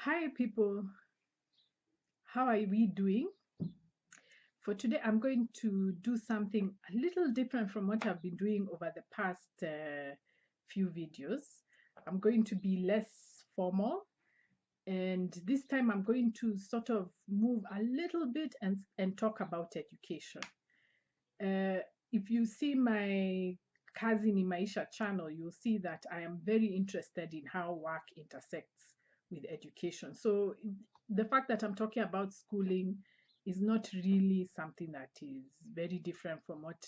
Hi people, how are we doing? For today, I'm going to do something a little different from what I've been doing over the past few videos. I'm going to be less formal, and this time I'm going to sort of move a little bit and talk about education. Uh, if you see my Cousin Imaisha channel, you'll see that I am very interested in how work intersects with education. So the fact that I'm talking about schooling is not really something that is very different from what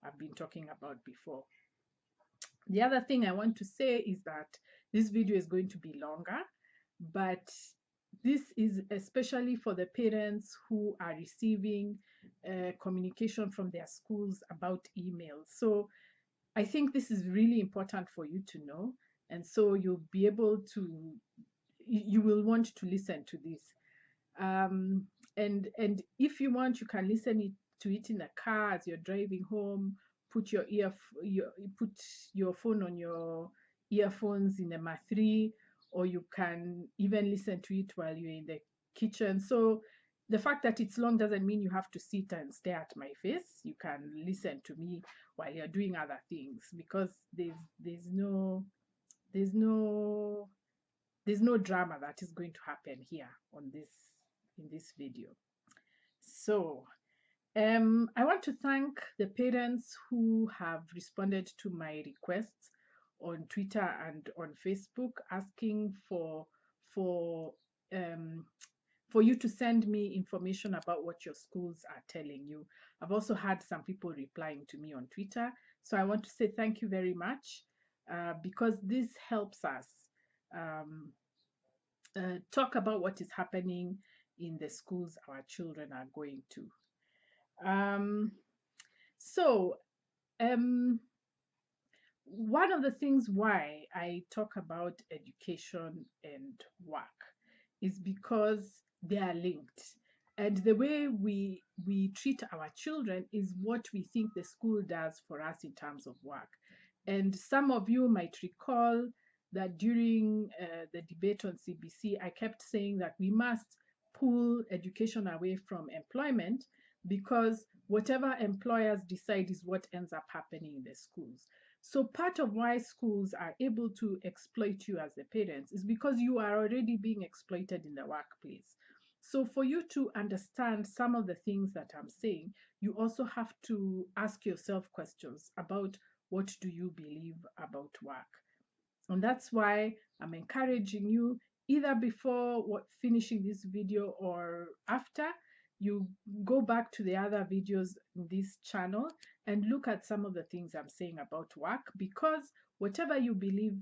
I've been talking about before. The other thing I want to say is that this video is going to be longer, but this is especially for the parents who are receiving communication from their schools about emails. So I think this is really important for you to know. And so you'll be able to, you will want to listen to this. Um, and if you want, you can to it in the car as you're driving home. Put put your phone on your earphones in M3, or you can even listen to it while you're in the kitchen. So the fact that it's long doesn't mean you have to sit and stare at my face. You can listen to me while you're doing other things, because there's no there's no drama that is going to happen here on this in this video. So I want to thank the parents who have responded to my requests on Twitter and on Facebook, asking for um, for you to send me information about what your schools are telling you. I've also had some people replying to me on Twitter, so I want to say thank you very much, because this helps us um, talk about what is happening in the schools our children are going to. Um, so, um, one of the things why I talk about education and work is because they are linked. And the way we treat our children is what we think the school does for us in terms of work. And some of you might recall that during the debate on CBC, I kept saying that we must pull education away from employment, because whatever employers decide is what ends up happening in the schools. So part of why schools are able to exploit you as the parents is because you are already being exploited in the workplace. So for you to understand some of the things that I'm saying, you also have to ask yourself questions about what do you believe about work. And that's why I'm encouraging you, either before finishing this video or after, you go back to the other videos in this channel and look at some of the things I'm saying about work, because whatever you believe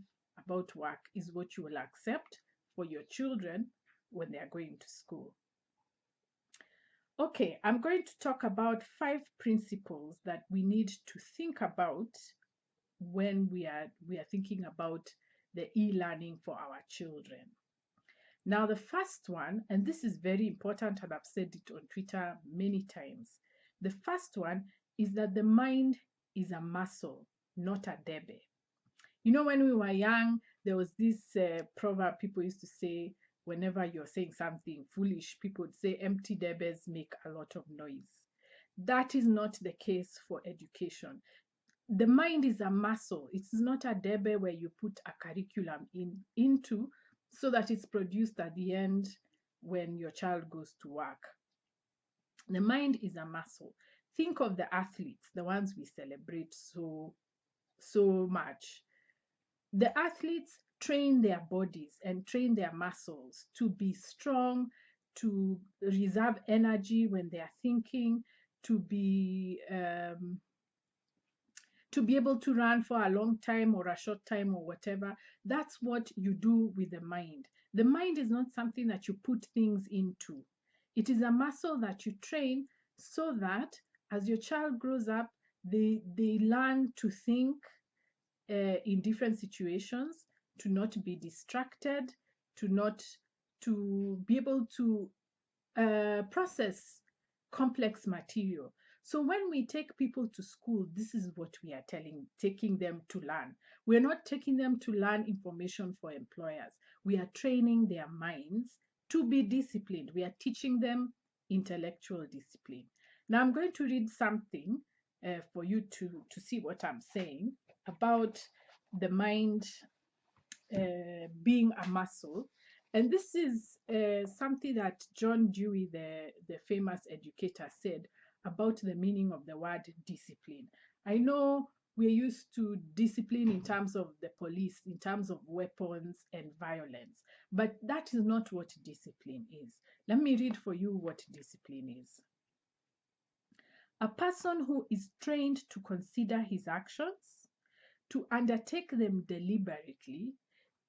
about work is what you will accept for your children when they are going to school. Okay, I'm going to talk about 5 principles that we need to think about when we are thinking about the e-learning for our children. Now, the first one, and this is very important, and I've said it on Twitter many times, the first one is that the mind is a muscle, not a debe. You know, when we were young, there was this proverb people used to say, whenever you're saying something foolish, people would say empty debes make a lot of noise. That is not the case for education. The mind is a muscle. It's not a debe where you put a curriculum into so that it's produced at the end when your child goes to work. The mind is a muscle. Think of the athletes, the ones we celebrate so much. The athletes train their bodies and train their muscles to be strong, to reserve energy when they are thinking, to be able to run for a long time or a short time or whatever. That's what you do with the mind. The mind is not something that you put things into. It is a muscle that you train so that as your child grows up, they learn to think in different situations, to not be distracted, to be able to process complex material. So when we take people to school, this is what we are taking them to learn. We're not taking them to learn information for employers. we are training their minds to be disciplined. We are teaching them intellectual discipline. Now I'm going to read something for you to see what I'm saying about the mind being a muscle. And this is something that John Dewey, the famous educator, said about the meaning of the word discipline. I know we're used to discipline in terms of the police, in terms of weapons and violence, but that is not what discipline is. Let me read for you what discipline is. A person who is trained to consider his actions, to undertake them deliberately,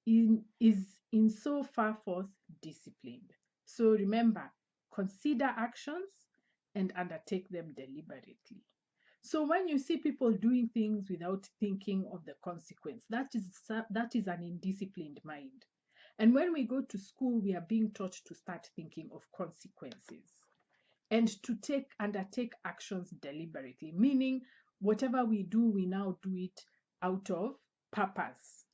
is in so far forth disciplined. So remember, consider actions and undertake them deliberately. So when you see people doing things without thinking of the consequence, that is an indisciplined mind. And when we go to school, we are being taught to start thinking of consequences and to undertake actions deliberately, meaning whatever we do, we now do it out of purpose.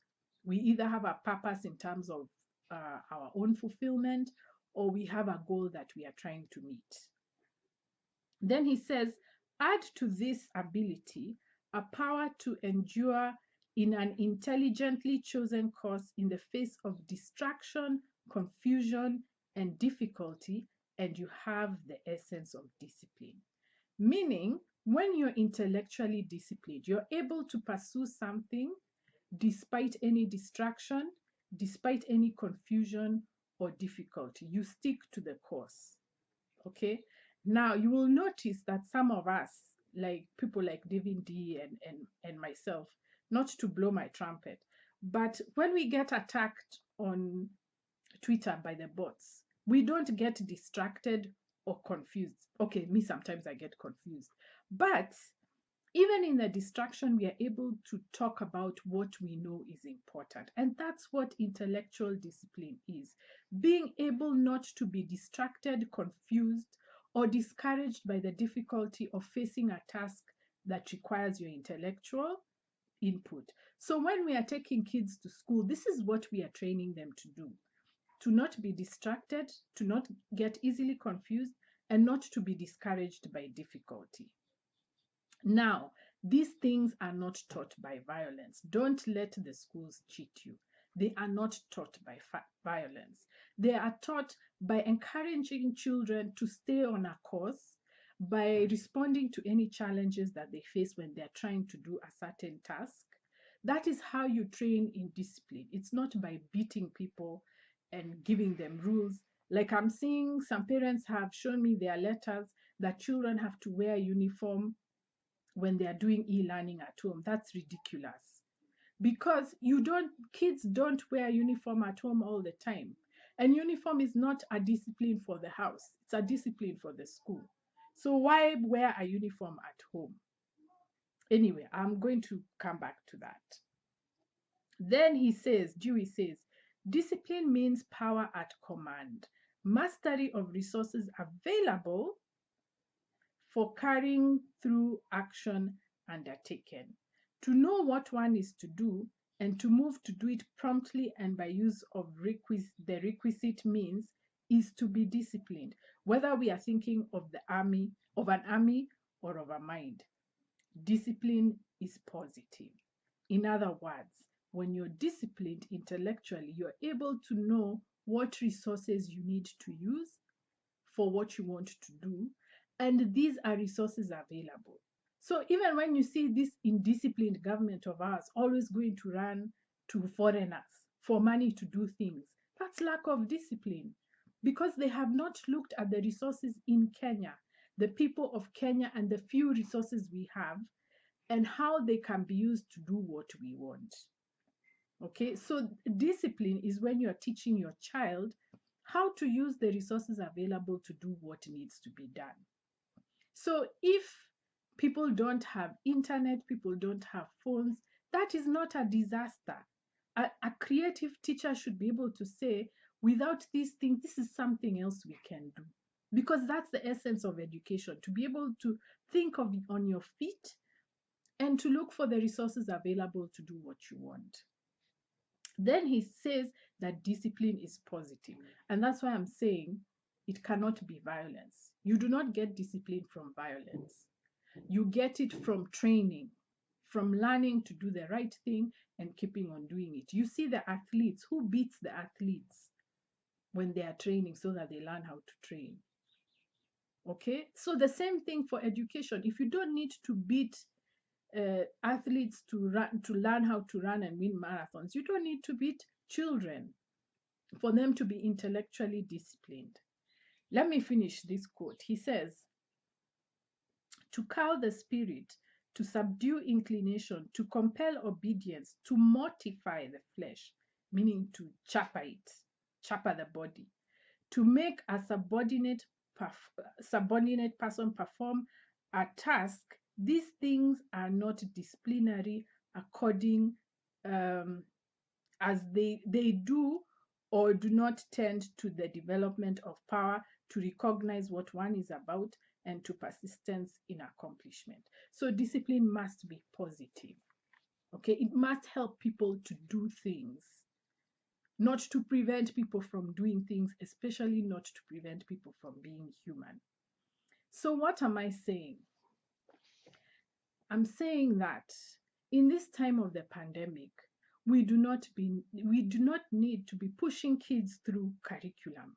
We either have a purpose in terms of our own fulfillment, or we have a goal that we are trying to meet. Then he says, add to this ability a power to endure in an intelligently chosen course in the face of distraction, confusion, and difficulty, and you have the essence of discipline. Meaning, when you're intellectually disciplined, you're able to pursue something despite any distraction, despite any confusion or difficulty. You stick to the course. Okay? Now, you will notice that some of us, like people like David D and myself, not to blow my trumpet, but when we get attacked on Twitter by the bots, we don't get distracted or confused. Okay, me sometimes I get confused. But even in the distraction, we are able to talk about what we know is important. And that's what intellectual discipline is. Being able not to be distracted, confused, or discouraged by the difficulty of facing a task that requires your intellectual input. So when we are taking kids to school, this is what we are training them to do. To not be distracted, to not get easily confused, and not to be discouraged by difficulty. Now, these things are not taught by violence. Don't let the schools cheat you. They are not taught by violence. They are taught by encouraging children to stay on a course, by responding to any challenges that they face when they're trying to do a certain task. That is how you train in discipline. It's not by beating people and giving them rules. Like I'm seeing some parents have shown me their letters that children have to wear uniform when they are doing e-learning at home. That's ridiculous, because kids don't wear uniform at home all the time, and uniform is not a discipline for the house, it's a discipline for the school. So why wear a uniform at home? Anyway, I'm going to come back to that. Then Dewey says, discipline means power at command, mastery of resources available for carrying through action undertaken. To know what one is to do and to move to do it promptly and by use of the requisite means is to be disciplined, whether we are thinking of an army or of a mind. Discipline is positive. In other words, when you're disciplined intellectually, you're able to know what resources you need to use for what you want to do, and these are resources available. So even when you see this indisciplined government of ours always going to run to foreigners for money to do things, that's lack of discipline, because they have not looked at the resources in Kenya, the people of Kenya, and the few resources we have, and how they can be used to do what we want. Okay, so discipline is when you're teaching your child how to use the resources available to do what needs to be done. So if people don't have internet, people don't have phones, that is not a disaster. A creative teacher should be able to say, without these things, this is something else we can do. Because that's the essence of education, to be able to think of it on your feet and to look for the resources available to do what you want. Then he says that discipline is positive. And that's why I'm saying it cannot be violence. You do not get discipline from violence. You get it from training, from learning to do the right thing and keeping on doing it. You see the athletes, who beats the athletes when they are training so that they learn how to train? Okay, so the same thing for education. If you don't need to beat athletes to learn how to run and win marathons, you don't need to beat children for them to be intellectually disciplined. Let me finish this quote. He says, to cow the spirit, to subdue inclination, to compel obedience, to mortify the flesh, meaning to chapa the body, to make a subordinate person perform a task. These things are not disciplinary according as they do or do not tend to the development of power, to recognize what one is about, and to persistence in accomplishment. So discipline must be positive. Okay, it must help people to do things, not to prevent people from doing things, especially not to prevent people from being human. So what am I saying? I'm saying that in this time of the pandemic, we do not need to be pushing kids through curriculum,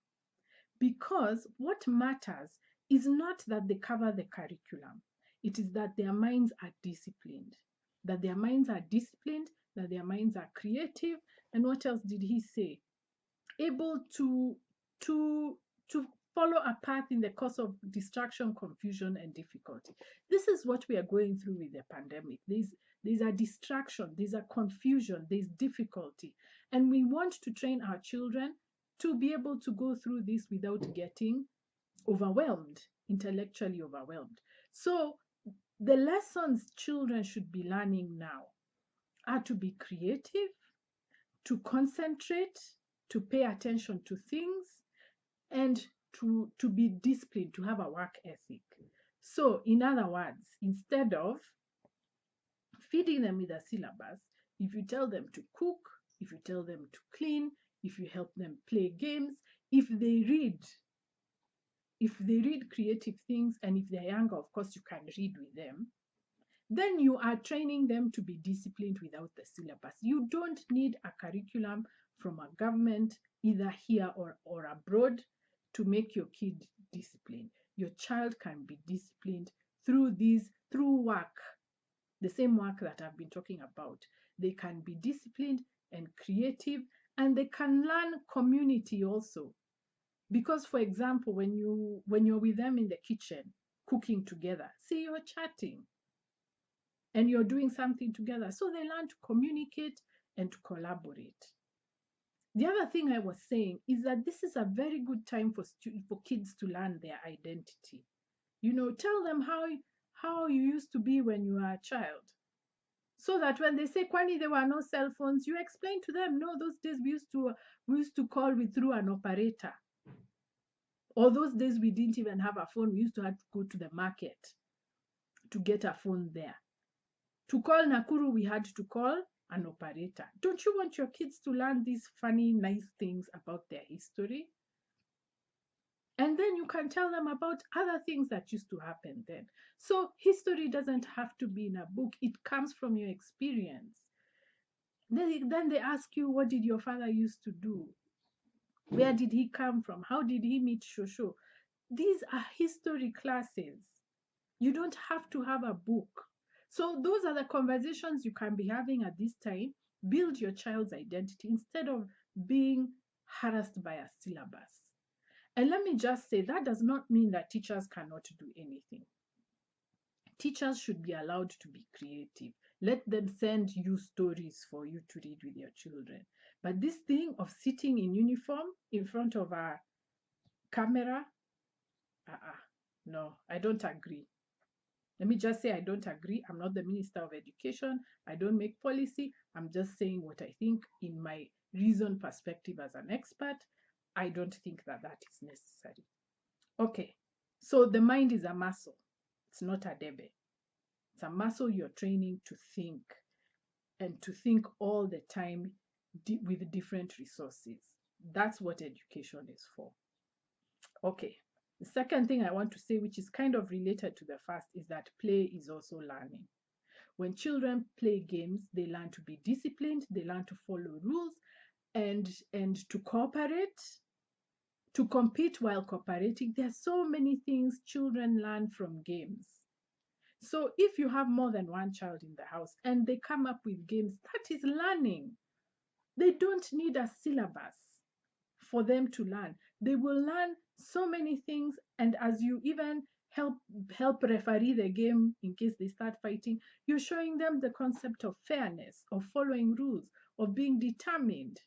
because what matters is not that they cover the curriculum. It is that their minds are disciplined, that their minds are disciplined, that their minds are creative. And what else did he say? Able to follow a path in the course of distraction, confusion, and difficulty. This is what we are going through with the pandemic. There's a distraction, there's a confusion, there's difficulty. And we want to train our children to be able to go through this without getting overwhelmed, intellectually overwhelmed. So the lessons children should be learning now are to be creative, to concentrate, to pay attention to things, and to be disciplined, to have a work ethic. So in other words, instead of feeding them with a syllabus, if you tell them to cook, if you tell them to clean, if you help them play games, if they read creative things, and if they're younger, of course, you can read with them, then you are training them to be disciplined without the syllabus. You don't need a curriculum from a government, either here or abroad, to make your kid disciplined. Your child can be disciplined through work, the same work that I've been talking about. They can be disciplined and creative, and they can learn community also. Because, for example, when you're with them in the kitchen cooking together, see, you're chatting and you're doing something together, so they learn to communicate and to collaborate. The other thing I was saying is that this is a very good time for kids to learn their identity. Tell them how you used to be when you were a child, so that when they say, "Kwani there were no cell phones," you explain to them, "No, those days we used to call through an operator, or those days we didn't even have a phone. We used to have to go to the market to get a phone there. To call Nakuru, we had to call an operator." Don't you want your kids to learn these funny, nice things about their history? And then you can tell them about other things that used to happen then. So history doesn't have to be in a book. It comes from your experience. Then they ask you, what did your father used to do? Where did he come from? How did he meet Shosho? These are history classes. You don't have to have a book. So those are the conversations you can be having at this time. Build your child's identity instead of being harassed by a syllabus. And let me just say, that does not mean that teachers cannot do anything. Teachers should be allowed to be creative. Let them send you stories for you to read with your children. But this thing of sitting in uniform in front of a camera, no, I don't agree. Let me just say I don't agree. I'm not the Minister of Education. I don't make policy. I'm just saying what I think in my reasoned perspective as an expert. I don't think that is necessary. Okay, so the mind is a muscle. It's not a debe. It's a muscle you're training to think, and to think all the time with different resources. That's what education is for. Okay. The second thing I want to say, which is kind of related to the first, is that play is also learning. When children play games, they learn to be disciplined, they learn to follow rules, and to cooperate, to compete while cooperating. There are so many things children learn from games. So if you have more than one child in the house and they come up with games, that is learning. They don't need a syllabus for them to learn. They will learn so many things, and as you even help referee the game in case they start fighting, you're showing them the concept of fairness, of following rules, of being determined.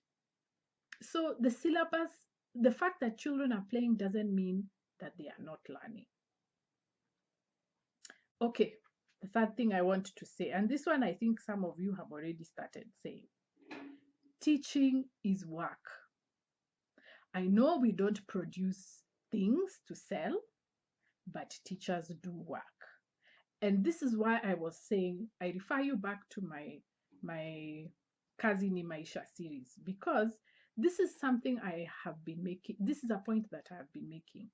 So the syllabus, the fact that children are playing doesn't mean that they are not learning. Okay, the third thing I want to say, and this one I think some of you have already started saying, teaching is work. I know we don't produce things to sell, but teachers do work. And this is why I was saying, I refer you back to my Kazi ni Maisha series, because this is something I have been making. This is a point that I have been making.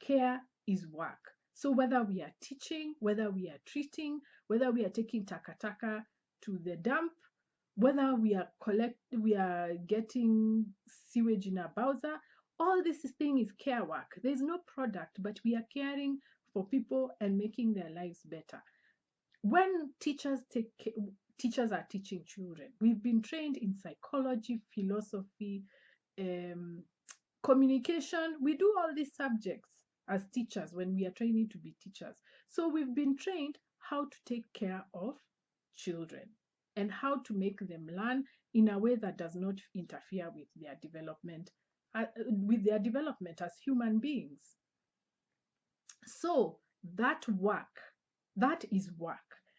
Care is work. So whether we are teaching, whether we are treating, whether we are taking takataka to the dump, whether we are getting sewage in our bowser, all this thing is care work. There's no product, but we are caring for people and making their lives better. When teachers are teaching children, we've been trained in psychology, philosophy, communication. We do all these subjects as teachers when we are training to be teachers. So we've been trained how to take care of children and how to make them learn in a way that does not interfere with their development as human beings. So that is work,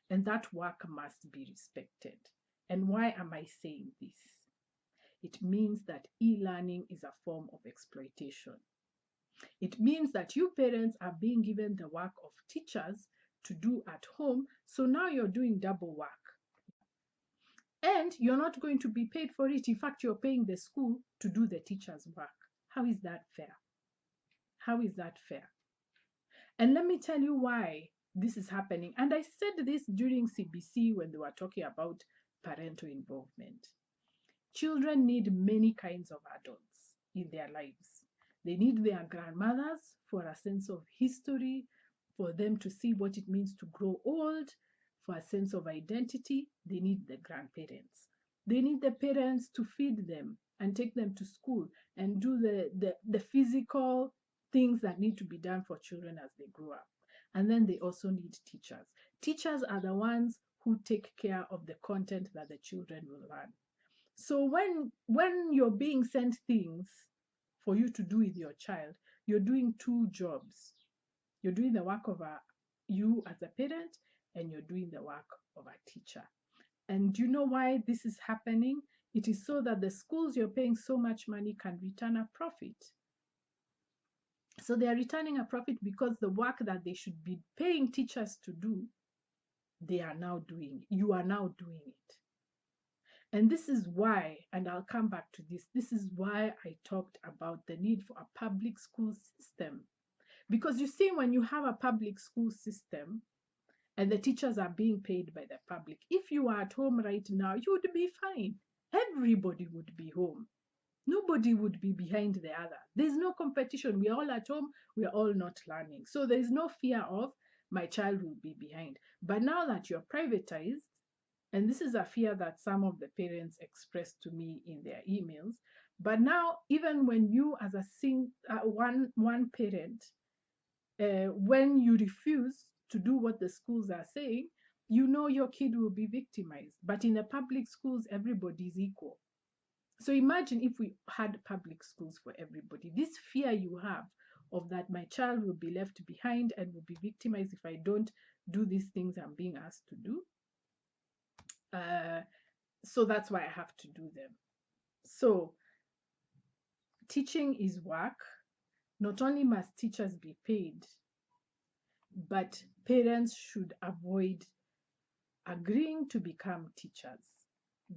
and that work must be respected. And why am I saying this? It means that e-learning is a form of exploitation. It means that you parents are being given the work of teachers to do at home, so now you're doing double work. And you're not going to be paid for it. In fact, you're paying the school to do the teacher's work. How is that fair? How is that fair? And let me tell you why this is happening. And I said this during CBC when they were talking about parental involvement. Children need many kinds of adults in their lives. They need their grandmothers for a sense of history, for them to see what it means to grow old, for a sense of identity. They need the grandparents. They need the parents to feed them and take them to school and do the physical things that need to be done for children as they grow up. And then they also need teachers. Teachers are the ones who take care of the content that the children will learn. So when you're being sent things for you to do with your child, you're doing two jobs. You're doing the work of you as a parent, and you're doing the work of a teacher. And do you know why this is happening? It is so that the schools you're paying so much money can return a profit. So they are returning a profit because the work that they should be paying teachers to do, they are now doing. You are now doing it. And this is why, and I'll come back to this is why I talked about the need for a public school system. Because you see, when you have a public school system and the teachers are being paid by the public, if you are at home right now, you would be fine. Everybody would be home. Nobody would be behind the other. There's no competition. We are all at home. We are all not learning. So there's no fear of my child will be behind. But now that you're privatized, and this is a fear that some of the parents expressed to me in their emails, but now even when you as a one parent, when you refuse to do what the schools are saying, you know your kid will be victimized. But in the public schools, everybody is equal. So imagine if we had public schools for everybody. This fear you have of that my child will be left behind and will be victimized if I don't do these things I'm being asked to do. So that's why I have to do them. So teaching is work. Not only must teachers be paid, but parents should avoid agreeing to become teachers.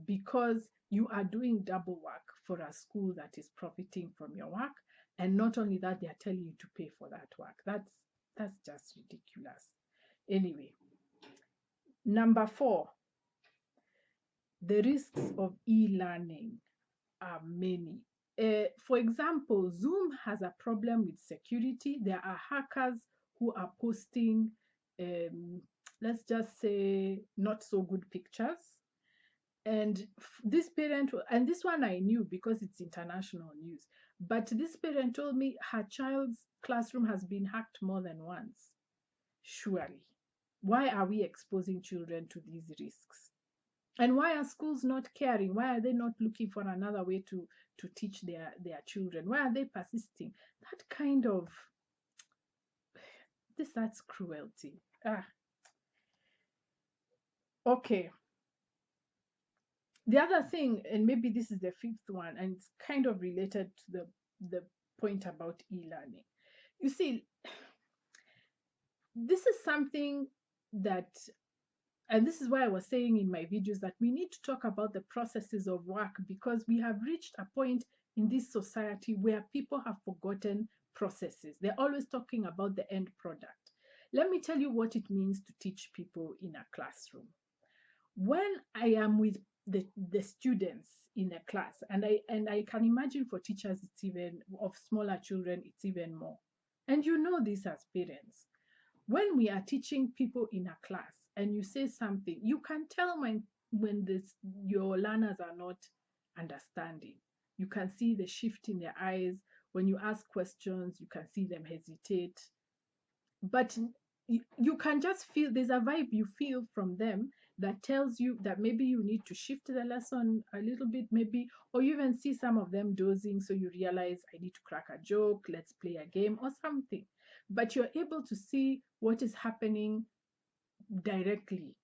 because you are doing double work for a school that is profiting from your work. And not only that, they are telling you to pay for that work. That's just ridiculous. Anyway, number 4, the risks of e-learning are many. For example, Zoom has a problem with security. There are hackers who are posting, let's just say, not so good pictures. And this parent, and this one I knew because it's international news, but this parent told me her child's classroom has been hacked more than once. Surely, why are we exposing children to these risks? And why are schools not caring? Why are they not looking for another way to teach their children? Why are they persisting? That kind of, that's cruelty. Okay. The other thing, and maybe this is the 5th one, and it's kind of related to the point about e-learning. You see, this is something that, and this is why I was saying in my videos that we need to talk about the processes of work, because we have reached a point in this society where people have forgotten processes. They're always talking about the end product. Let me tell you what it means to teach people in a classroom. When I am with the students in a class, and I can imagine for teachers, it's even, of smaller children, it's even more. And you know this as parents. When we are teaching people in a class and you say something, you can tell when your learners are not understanding. You can see the shift in their eyes. When you ask questions, you can see them hesitate. But you can just feel, there's a vibe you feel from them that tells you that maybe you need to shift the lesson a little bit, maybe, or you even see some of them dozing, so you realize, I need to crack a joke, let's play a game or something. But you're able to see what is happening directly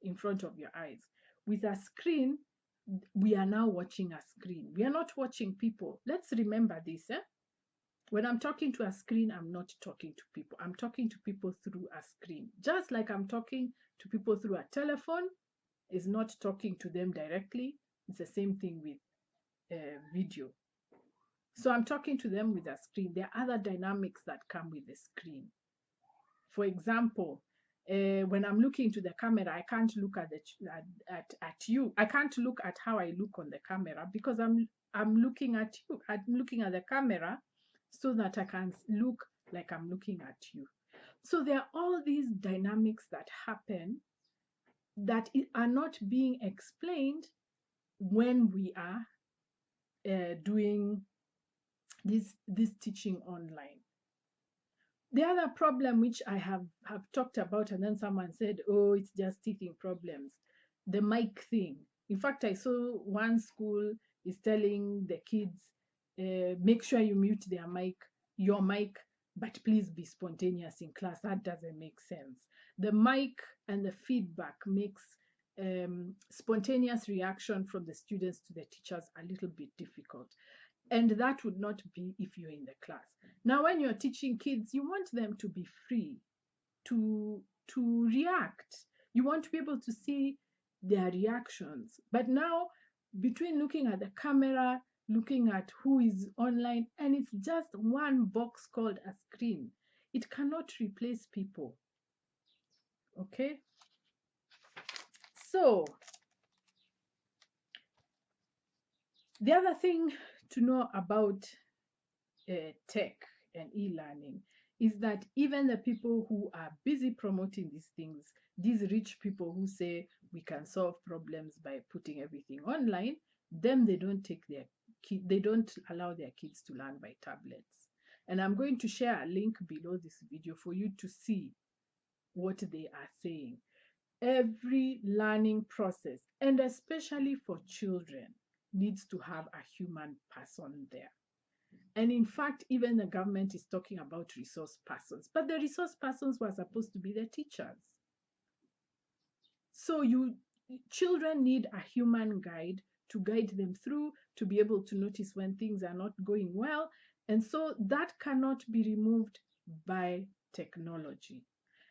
in front of your eyes. With a screen, we are now watching a screen. We are not watching people. Let's remember this. When I'm talking to a screen, I'm not talking to people. I'm talking to people through a screen. Just like I'm talking to people through a telephone, is not talking to them directly. It's the same thing with video. So I'm talking to them with a screen. There are other dynamics that come with the screen. For example, when I'm looking to the camera, I can't look at you. I can't look at how I look on the camera, because I'm looking at you. I'm looking at the camera so that I can look like I'm looking at you. So there are all these dynamics that happen that are not being explained when we are doing this teaching online. The other problem which I have talked about, and then someone said, oh, it's just teething problems, the mic thing. In fact, I saw one school is telling the kids, make sure you mute your mic, but please be spontaneous in class. That doesn't make sense. The mic and the feedback makes spontaneous reaction from the students to the teachers a little bit difficult. And that would not be if you're in the class. Now, when you're teaching kids, you want them to be free to react. You want to be able to see their reactions. But now, between looking at the camera, looking at who is online, and it's just one box called a screen, it cannot replace people. Okay? So, the other thing to know about tech and e-learning is that even the people who are busy promoting these things, these rich people who say we can solve problems by putting everything online, them, they don't allow their kids to learn by tablets. And I'm going to share a link below this video for you to see what they are saying. Every learning process, and especially for children, needs to have a human person there. And in fact, even the government is talking about resource persons, but the resource persons were supposed to be the teachers. So children need a human guide to guide them through, to be able to notice when things are not going well. And so that cannot be removed by technology.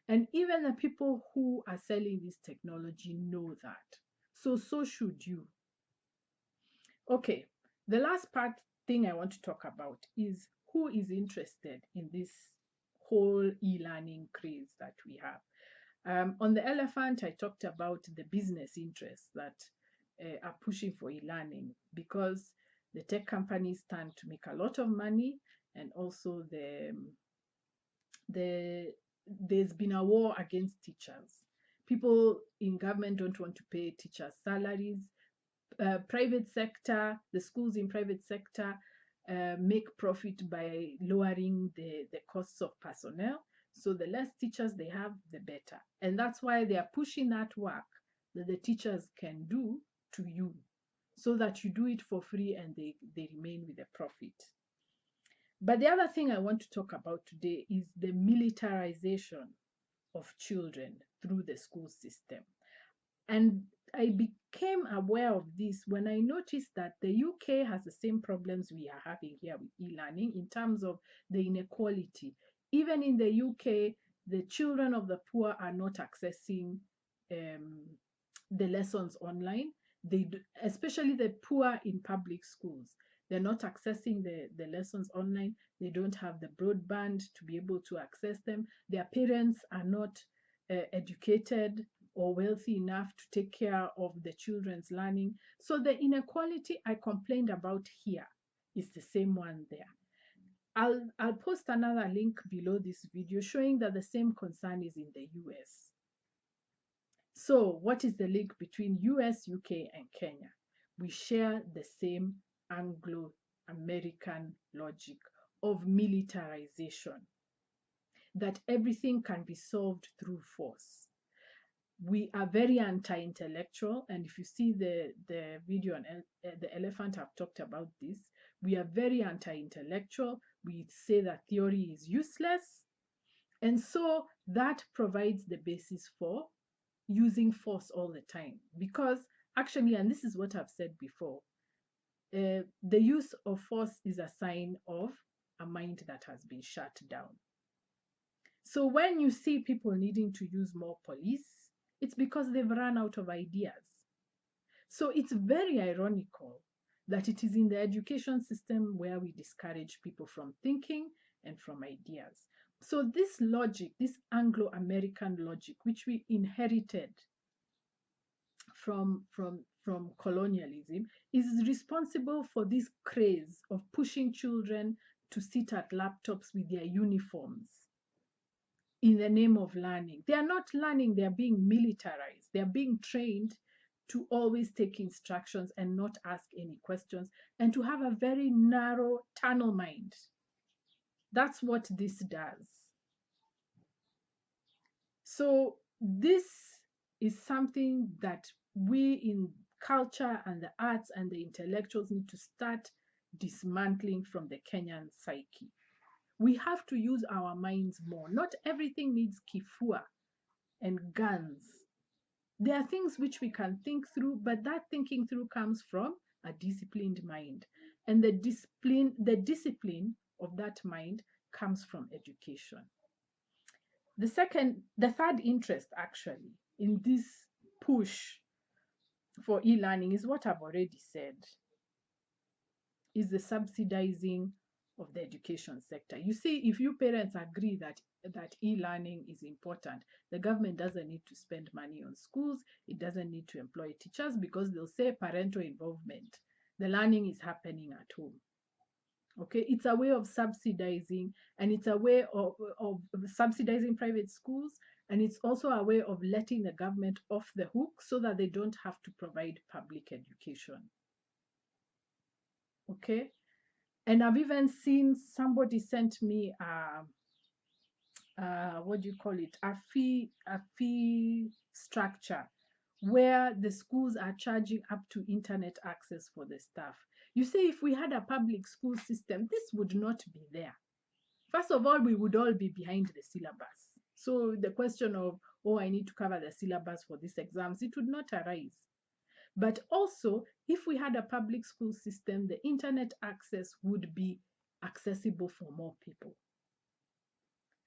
And even the people who are selling this technology know that. So should you. Okay, the last thing I want to talk about is who is interested in this whole e-learning craze that we have. On the elephant, I talked about the business interests that are pushing for e-learning because the tech companies stand to make a lot of money, and also there's been a war against teachers. People in government don't want to pay teachers' salaries. Private sector, the schools in private sector make profit by lowering the costs of personnel. So the less teachers they have, the better. And that's why they are pushing that work that the teachers can do to you so that you do it for free and they remain with a profit. But the other thing I want to talk about today is the militarization of children through the school system. And I became aware of this when I noticed that the UK has the same problems we are having here with e-learning in terms of the inequality. Even in the UK, the children of the poor are not accessing the lessons online. Especially the poor in public schools, they're not accessing the lessons online. They don't have the broadband to be able to access them. Their parents are not educated or wealthy enough to take care of the children's learning. So the inequality I complained about here is the same one there. I'll post another link below this video showing that the same concern is in the US. So what is the link between US, UK, and Kenya? We share the same Anglo-American logic of militarization, that everything can be solved through force. We are very anti-intellectual, and if you see the video on the elephant, I've talked about this. We are very anti-intellectual. We say that theory is useless, and so that provides the basis for using force all the time. Because actually, and this is what I've said before, the use of force is a sign of a mind that has been shut down. So when you see people needing to use more police, it's because they've run out of ideas. So it's very ironical that it is in the education system where we discourage people from thinking and from ideas. So this logic, this Anglo-American logic, which we inherited from colonialism, is responsible for this craze of pushing children to sit at laptops with their uniforms in the name of learning. They are not learning, they are being militarized. They are being trained to always take instructions and not ask any questions, and to have a very narrow tunnel mind. That's what this does. So this is something that we in culture and the arts and the intellectuals need to start dismantling from the Kenyan psyche. We have to use our minds more. Not everything needs kifua and guns. There are things which we can think through, but that thinking through comes from a disciplined mind. And the discipline of that mind comes from education. The third interest actually in this push for e-learning is what I've already said, is the subsidizing of the education sector. You see, if you parents agree that e-learning is important, the government doesn't need to spend money on schools, it doesn't need to employ teachers, because they'll say parental involvement. The learning is happening at home. Okay, it's a way of subsidizing, and it's a way of subsidizing private schools, and it's also a way of letting the government off the hook so that they don't have to provide public education. Okay, and I've even seen somebody sent me what do you call it, a fee structure where the schools are charging up to internet access for the staff. You see, if we had a public school system, this would not be there. First of all, we would all be behind the syllabus. So the question of, oh, I need to cover the syllabus for these exams, it would not arise. But also, if we had a public school system, the internet access would be accessible for more people.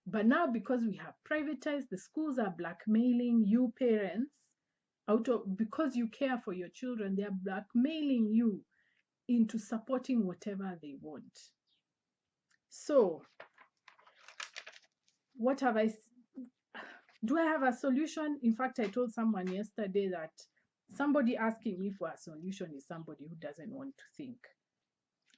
But now, because we have privatized, the schools are blackmailing you parents because you care for your children, they are blackmailing you into supporting whatever they want. So what have I, do I have a solution? In fact, I told someone yesterday that somebody asking me for a solution is somebody who doesn't want to think.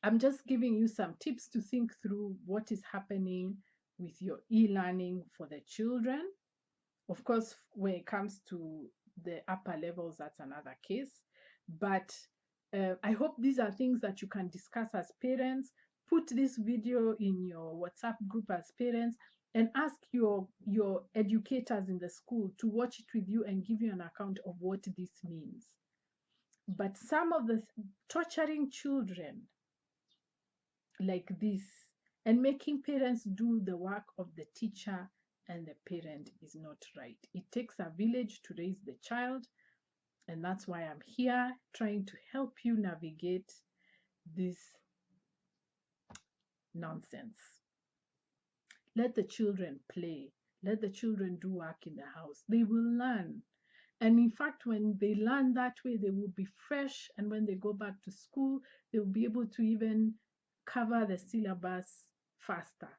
I'm just giving you some tips to think through what is happening with your e-learning for the children. Of course, when it comes to the upper levels, that's another case. But I hope these are things that you can discuss as parents. Put this video in your WhatsApp group as parents and ask your educators in the school to watch it with you and give you an account of what this means. But some of the torturing children like this and making parents do the work of the teacher and the parent is not right. It takes a village to raise the child, and that's why I'm here trying to help you navigate this nonsense. Let the children play. Let the children do work in the house. They will learn. And in fact, when they learn that way, they will be fresh. And when they go back to school, they will be able to even cover the syllabus faster.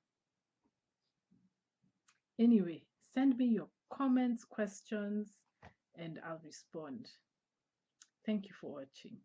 Anyway, send me your comments, questions, and I'll respond. Thank you for watching.